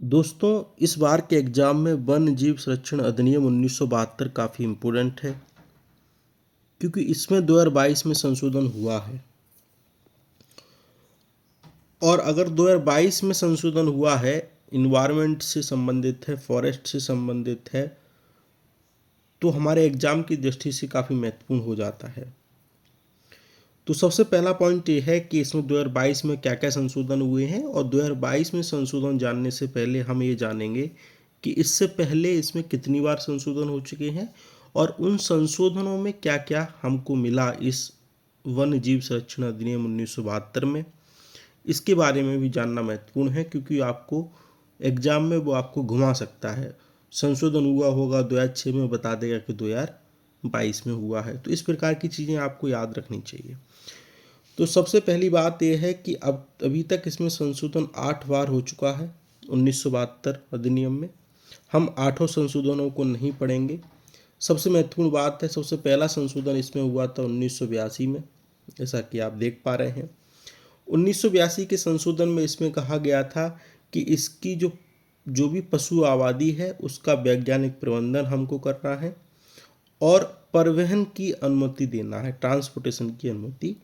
दोस्तों, इस बार के एग्ज़ाम में वन्य जीव संरक्षण अधिनियम 1972 काफ़ी इम्पोर्टेंट है क्योंकि इसमें 2022 में संशोधन हुआ है। और अगर 2022 में संशोधन हुआ है, इन्वायरमेंट से संबंधित है, फॉरेस्ट से संबंधित है, तो हमारे एग्ज़ाम की दृष्टि से काफ़ी महत्वपूर्ण हो जाता है। तो सबसे पहला पॉइंट ये है कि इसमें 2022 में क्या क्या संशोधन हुए हैं, और 2022 में संशोधन जानने से पहले हम ये जानेंगे कि इससे पहले इसमें कितनी बार संशोधन हो चुके हैं और उन संशोधनों में क्या क्या हमको मिला इस वन्य जीव संरक्षण अधिनियम 1972 में। इसके बारे में भी जानना महत्वपूर्ण है क्योंकि आपको एग्जाम में वो आपको घुमा सकता है। संशोधन हुआ होगा 2006 में, बता देगा कि 2022 में हुआ है। तो इस प्रकार की चीज़ें आपको याद रखनी चाहिए। तो सबसे पहली बात यह है कि अब अभी तक इसमें संशोधन 8 बार हो चुका है 1972 अधिनियम में। हम आठों संशोधनों को नहीं पढ़ेंगे। सबसे महत्वपूर्ण बात है, सबसे पहला संशोधन इसमें हुआ था 1982 में, जैसा कि आप देख पा रहे हैं। 1982 के संशोधन में इसमें कहा गया था कि इसकी जो भी पशु आबादी है उसका वैज्ञानिक प्रबंधन हमको करना है और परिवहन की अनुमति देना है, ट्रांसपोर्टेशन की अनुमति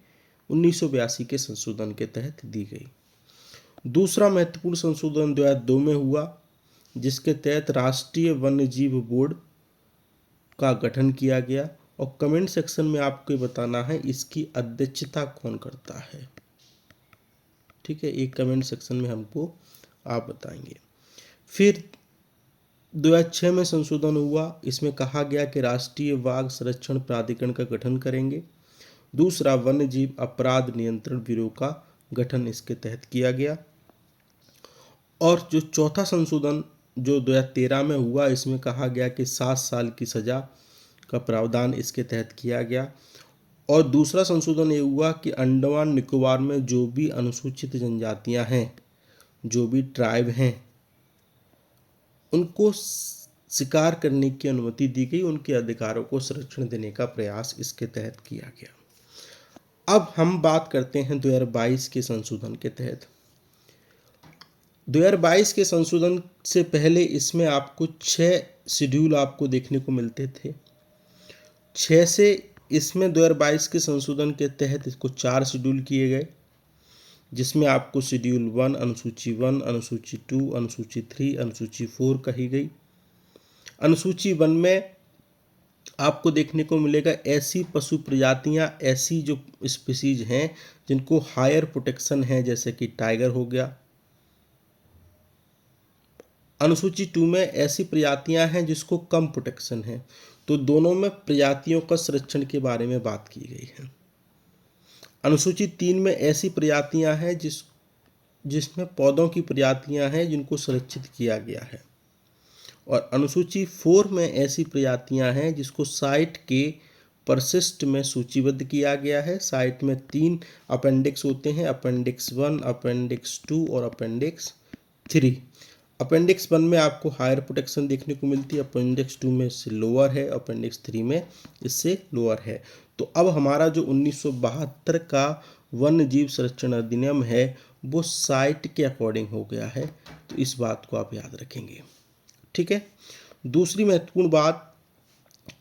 1982 के संशोधन के तहत दी गई। दूसरा महत्वपूर्ण संशोधन 2002 में हुआ, जिसके तहत राष्ट्रीय वन्य जीव बोर्ड का गठन किया गया। और कमेंट सेक्शन में आपको बताना है इसकी अध्यक्षता कौन करता है। ठीक है, एक कमेंट सेक्शन में हमको आप बताएंगे। फिर 2006 में संशोधन हुआ, इसमें कहा गया कि राष्ट्रीय बाघ संरक्षण प्राधिकरण का गठन करेंगे। दूसरा, वन्य जीव अपराध नियंत्रण ब्यूरो का गठन इसके तहत किया गया। और जो चौथा संशोधन जो 2013 में हुआ, इसमें कहा गया कि 7 साल की सज़ा का प्रावधान इसके तहत किया गया। और दूसरा संशोधन ये हुआ कि अंडमान निकोबार में जो भी अनुसूचित जनजातियां हैं, जो भी ट्राइब हैं, उनको शिकार करने की अनुमति दी गई, उनके अधिकारों को संरक्षण देने का प्रयास इसके तहत किया गया। अब हम बात करते हैं 2022 के संशोधन के तहत। 2022 के संशोधन से पहले इसमें आपको 6 शेड्यूल आपको देखने को मिलते थे। 6 से इसमें 2022 के संशोधन के तहत इसको 4 शेड्यूल किए गए, जिसमें आपको शेड्यूल 1, अनुसूची 1, अनुसूची 2, अनुसूची 3, अनुसूची 4 कही गई। अनुसूची 1 में आपको देखने को मिलेगा ऐसी पशु प्रजातियां, ऐसी जो स्पीसीज हैं जिनको हायर प्रोटेक्शन है, जैसे कि टाइगर हो गया। अनुसूची 2 में ऐसी प्रजातियां हैं जिसको कम प्रोटेक्शन है। तो दोनों में प्रजातियों का संरक्षण के बारे में बात की गई है। अनुसूची 3 में ऐसी प्रजातियां हैं जिसमें पौधों की प्रजातियां हैं जिनको संरक्षित किया गया है। और अनुसूची 4 में ऐसी प्रजातियां हैं जिसको साइट के परिशिष्ट में सूचीबद्ध किया गया है। साइट में 3 अपेंडिक्स होते हैं, अपेंडिक्स 1, अपेंडिक्स 2 और अपेंडिक्स 3। अपेंडिक्स 1 में आपको हायर प्रोटेक्शन देखने को मिलती है, अपेंडिक्स 2 में इससे लोअर है, अपेंडिक्स 3 में इससे लोअर है। तो अब हमारा जो 1972 का वन्य जीव संरक्षण अधिनियम है वो साइट के अकॉर्डिंग हो गया है। तो इस बात को आप याद रखेंगे। ठीक है। दूसरी महत्वपूर्ण बात,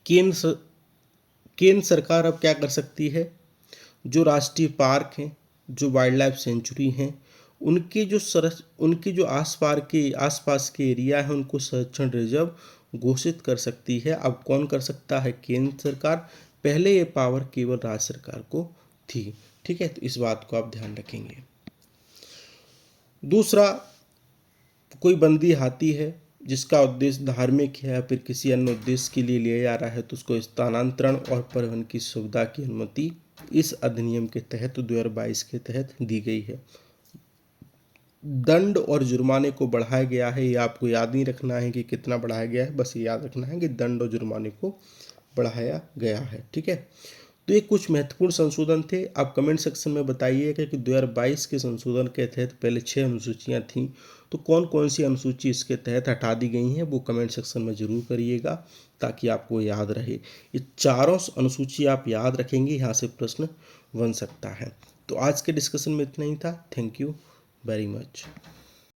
केंद्र सरकार अब क्या कर सकती है, जो राष्ट्रीय पार्क हैं, जो वाइल्ड लाइफ सेंचुरी हैं, उनके जो आसपास के एरिया है उनको संरक्षण रिजर्व घोषित कर सकती है। अब कौन कर सकता है? केंद्र सरकार। पहले ये पावर केवल राज्य सरकार को थी। ठीक है, तो इस बात को आप ध्यान रखेंगे। दूसरा, कोई बंदी हाथी है जिसका उद्देश्य धार्मिक है या फिर किसी अन्य उद्देश्य के लिए लिया जा रहा है, तो उसको स्थानांतरण और परिवहन की सुविधा की अनुमति इस अधिनियम के तहत 2022 के तहत दी गई है। दंड और जुर्माने को बढ़ाया गया है। ये आपको याद नहीं रखना है कि कितना बढ़ाया गया है, बस ये याद रखना है कि दंड और जुर्माने को बढ़ाया गया है। ठीक है, तो ये कुछ महत्वपूर्ण संशोधन थे। आप कमेंट सेक्शन में बताइएगा कि 2022 के संशोधन के तहत पहले 6 अनुसूचियाँ थीं, तो कौन कौन सी अनुसूची इसके तहत हटा दी गई हैं, वो कमेंट सेक्शन में ज़रूर करिएगा ताकि आपको याद रहे। ये चारों अनुसूची आप याद रखेंगे, यहाँ से प्रश्न बन सकता है। तो आज के डिस्कशन में इतना ही था। Thank you very much.